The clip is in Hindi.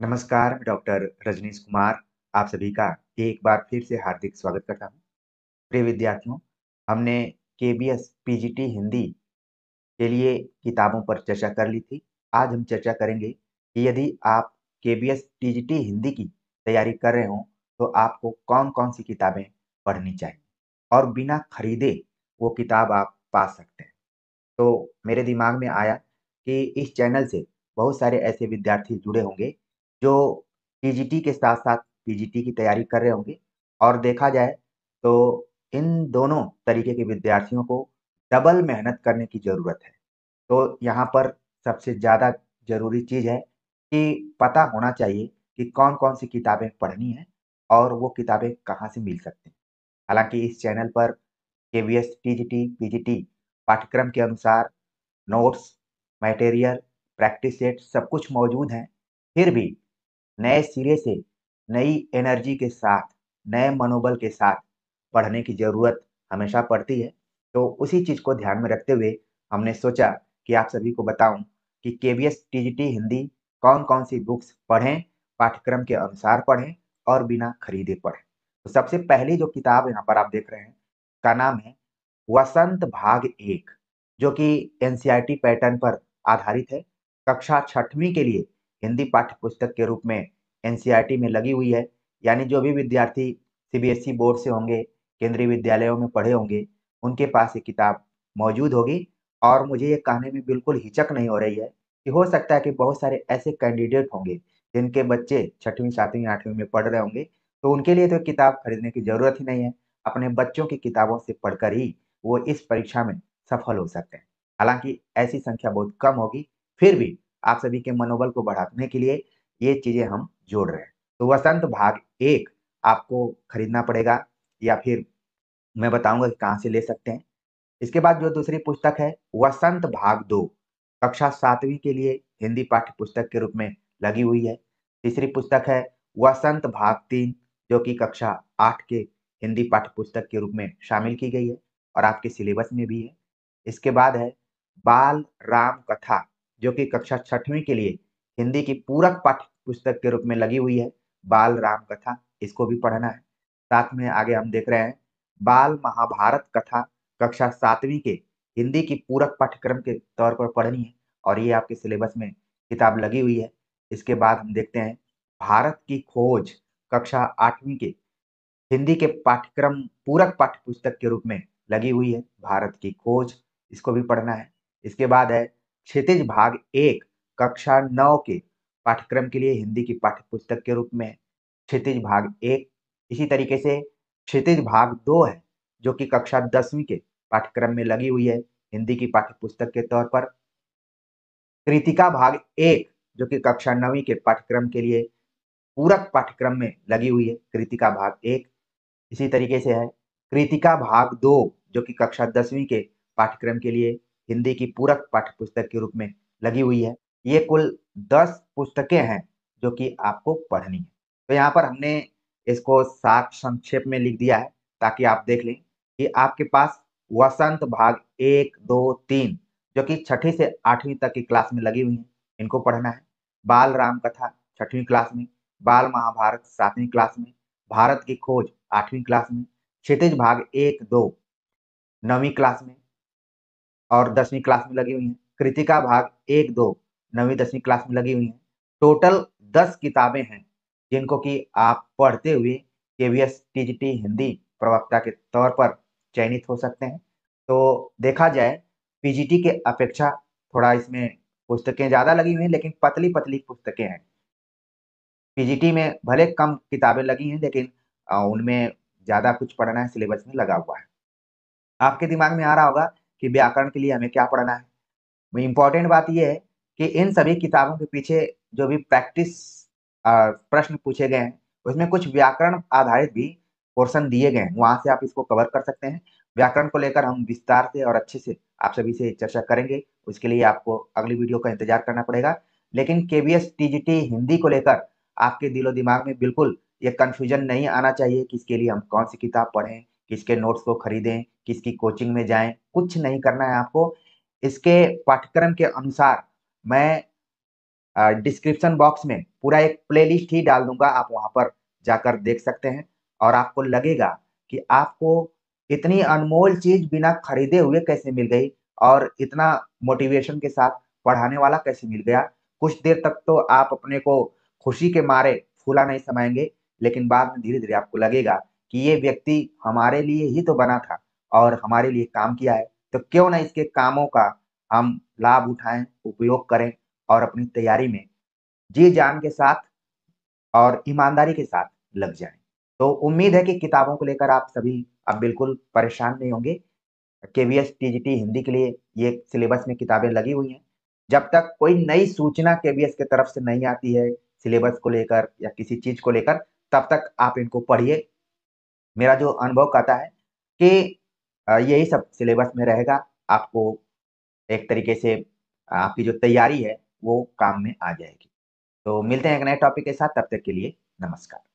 नमस्कार, मैं डॉक्टर रजनीश कुमार आप सभी का एक बार फिर से हार्दिक स्वागत करता हूँ। प्रिय विद्यार्थियों, हमने केबीएस पीजीटी हिंदी के लिए किताबों पर चर्चा कर ली थी। आज हम चर्चा करेंगे कि यदि आप केबीएस टीजीटी हिंदी की तैयारी कर रहे हों, तो आपको कौन-कौन सी किताबें पढ़नी चाहिए और बिना खरीदे वो किताब आप पा सकते हैं। तो मेरे दिमाग में आया कि इस चैनल से बहुत सारे ऐसे विद्यार्थी जुड़े होंगे जो टीजीटी के साथ-साथ पीजीटी की तैयारी कर रहे होंगे और देखा जाए तो इन दोनों तरीके के विद्यार्थियों को डबल मेहनत करने की ज़रूरत है। तो यहाँ पर सबसे ज़्यादा ज़रूरी चीज़ है कि पता होना चाहिए कि कौन-कौन सी किताबें पढ़नी है और वो किताबें कहाँ से मिल सकती हैं। हालाँकि इस चैनल पर केवीएस, टीजीटी, पीजीटी पाठ्यक्रम के अनुसार नोट्स, मटेरियल, प्रैक्टिस सेट सब कुछ मौजूद हैं। फिर भी नए सिरे से, नई एनर्जी के साथ, नए मनोबल के साथ पढ़ने की ज़रूरत हमेशा पड़ती है। तो उसी चीज़ को ध्यान में रखते हुए हमने सोचा कि आप सभी को बताऊँ कि केवीएस टीजीटी हिंदी कौन-कौन सी बुक्स पढ़ें, पाठ्यक्रम के अनुसार पढ़ें और बिना खरीदे पढ़ें। तो सबसे पहली जो किताब यहाँ पर आप देख रहे हैं, का नाम है वसंत भाग 1 जो कि एनसीईआरटी पैटर्न पर आधारित है। कक्षा 6वीं के लिए हिंदी पाठ्य पुस्तक के रूप में एनसीईआरटी में लगी हुई है। यानी जो भी विद्यार्थी सीबीएसई बोर्ड से होंगे, केंद्रीय विद्यालयों में पढ़े होंगे, उनके पास ये किताब मौजूद होगी और मुझे ये कहने में बिल्कुल हिचक नहीं हो रही है कि हो सकता है कि बहुत सारे ऐसे कैंडिडेट होंगे, जिनके बच्चे 6वीं, 7वीं, 8वीं में पढ़ रहे होंगे, तो उनके लिए तो किताब खरीदने की ज़रूरत ही नहीं है। अपने बच्चों की किताबों से पढ़कर ही वो इस परीक्षा में सफल हो सकते हैं। हालाँकि ऐसी संख्या बहुत कम होगी, फिर भी आप सभी के मनोबल को बढ़ाने के लिए ये चीज़ें हम जोड़ रहे हैं। तो वसंत भाग 1 आपको खरीदना पड़ेगा या फिर मैं बताऊँगा कि कहाँ से ले सकते हैं। इसके बाद जो दूसरी पुस्तक है वसंत भाग 2 कक्षा 7वीं के लिए हिंदी पाठ्य पुस्तक के रूप में लगी हुई है। तीसरी पुस्तक है वसंत भाग 3 जो कि कक्षा 8 के हिंदी पाठ्य पुस्तक के रूप में शामिल की गई है और आपके सिलेबस में भी है। इसके बाद है बाल राम कथा जो कि कक्षा 6वीं के लिए हिंदी की पूरक पाठ्य पुस्तक के रूप में लगी हुई है। बाल राम कथा इसको भी पढ़ना है। साथ में आगे हम देख रहे हैं बाल महाभारत कथा कक्षा 7वीं के हिंदी की पूरक पाठ्यक्रम के तौर पर पढ़नी है और ये आपके सिलेबस में किताब लगी हुई है। इसके बाद हम देखते हैं भारत की खोज कक्षा 8वीं के हिंदी के पाठ्यक्रम पूरक पाठ्य पुस्तक के रूप में लगी हुई है, भारत की खोज, इसको भी पढ़ना है। इसके बाद है क्षितिज भाग 1 कक्षा 9 के पाठ्यक्रम के लिए हिंदी की पाठ्य पुस्तक के रूप में क्षितिज भाग 1। इसी तरीके से क्षितिज भाग 2 है, जो कि कक्षा 10वीं के पाठ्यक्रम में लगी हुई है, हिंदी की पाठ्य पुस्तक के तौर पर। कृतिका भाग 1 जो कि कक्षा 9वीं के पाठ्यक्रम के लिए पूरक पाठ्यक्रम में लगी हुई है, कृतिका भाग 1। इसी तरीके से है कृतिका भाग 2 जो कि कक्षा 10वीं के पाठ्यक्रम के लिए हिंदी की पूरक पाठ्य पुस्तक के रूप में लगी हुई है। ये कुल 10 पुस्तकें हैं जो कि आपको पढ़नी है। तो यहाँ पर हमने इसको सार संक्षेप में लिख दिया है ताकि आप देख लें कि आपके पास वसंत भाग 1, 2, 3 जो कि 6ठी से 8वीं तक की क्लास में लगी हुई हैं, इनको पढ़ना है। बाल राम कथा 6वीं क्लास में, बाल महाभारत 7वीं क्लास में, भारत की खोज 8वीं क्लास में, क्षितिज भाग 1, 2 9वीं क्लास में और 10वीं क्लास में लगी हुई हैं। कृतिका भाग 1, 2 9वीं 10वीं क्लास में लगी हुई हैं। टोटल 10 किताबें हैं, जिनको कि आप पढ़ते हुए केवीएस टीजीटी हिंदी प्रवक्ता के तौर पर चयनित हो सकते हैं। तो देखा जाए पीजीटी के अपेक्षा थोड़ा इसमें पुस्तकें ज़्यादा लगी हुई हैं, लेकिन पतली-पतली पुस्तकें हैं। पीजीटी में भले कम किताबें लगी हैं, लेकिन उनमें ज़्यादा कुछ पढ़ना है, सिलेबस में लगा हुआ है। आपके दिमाग में आ रहा होगा कि व्याकरण के लिए हमें क्या पढ़ना है? इम्पोर्टेंट बात ये है कि इन सभी किताबों के पीछे जो भी प्रैक्टिस प्रश्न पूछे गए हैं, उसमें कुछ व्याकरण आधारित भी पोर्शन दिए गए हैं, वहाँ से आप इसको कवर कर सकते हैं। व्याकरण को लेकर हम विस्तार से और अच्छे से आप सभी से चर्चा करेंगे, उसके लिए आपको अगली वीडियो का इंतज़ार करना पड़ेगा। लेकिन केवीएस टीजीटी हिंदी को लेकर आपके दिलो-दिमाग में बिल्कुल ये कन्फ्यूजन नहीं आना चाहिए कि इसके लिए हम कौन-सी किताब पढ़ें, किसके नोट्स को खरीदें, किसकी कोचिंग में जाएँ, कुछ नहीं करना है आपको। इसके पाठ्यक्रम के अनुसार मैं डिस्क्रिप्शन बॉक्स में पूरा एक प्लेलिस्ट ही डाल दूंगा, आप वहां पर जाकर देख सकते हैं और आपको लगेगा कि आपको इतनी अनमोल चीज बिना खरीदे हुए कैसे मिल गई और इतना मोटिवेशन के साथ पढ़ाने वाला कैसे मिल गया। कुछ देर तक तो आप अपने को खुशी के मारे फूला नहीं समाएंगे, लेकिन बाद में धीरे धीरे आपको लगेगा कि ये व्यक्ति हमारे लिए ही तो बना था और हमारे लिए काम किया है, तो क्यों ना इसके कामों का हम लाभ उठाएं, उपयोग करें और अपनी तैयारी में जी जान के साथ और ईमानदारी के साथ लग जाएं। तो उम्मीद है कि किताबों को लेकर आप सभी अब बिल्कुल परेशान नहीं होंगे। केवीएस टीजीटी हिंदी के लिए ये सिलेबस में किताबें लगी हुई हैं। जब तक कोई नई सूचना केवीएस की तरफ से नहीं आती है सिलेबस को लेकर या किसी चीज को लेकर, तब तक आप इनको पढ़िए। मेरा जो अनुभव कहता है कि यही सब सिलेबस में रहेगा। आपको एक तरीके से आपकी जो तैयारी है वो काम में आ जाएगी। तो मिलते हैं एक नए टॉपिक के साथ, तब तक के लिए नमस्कार।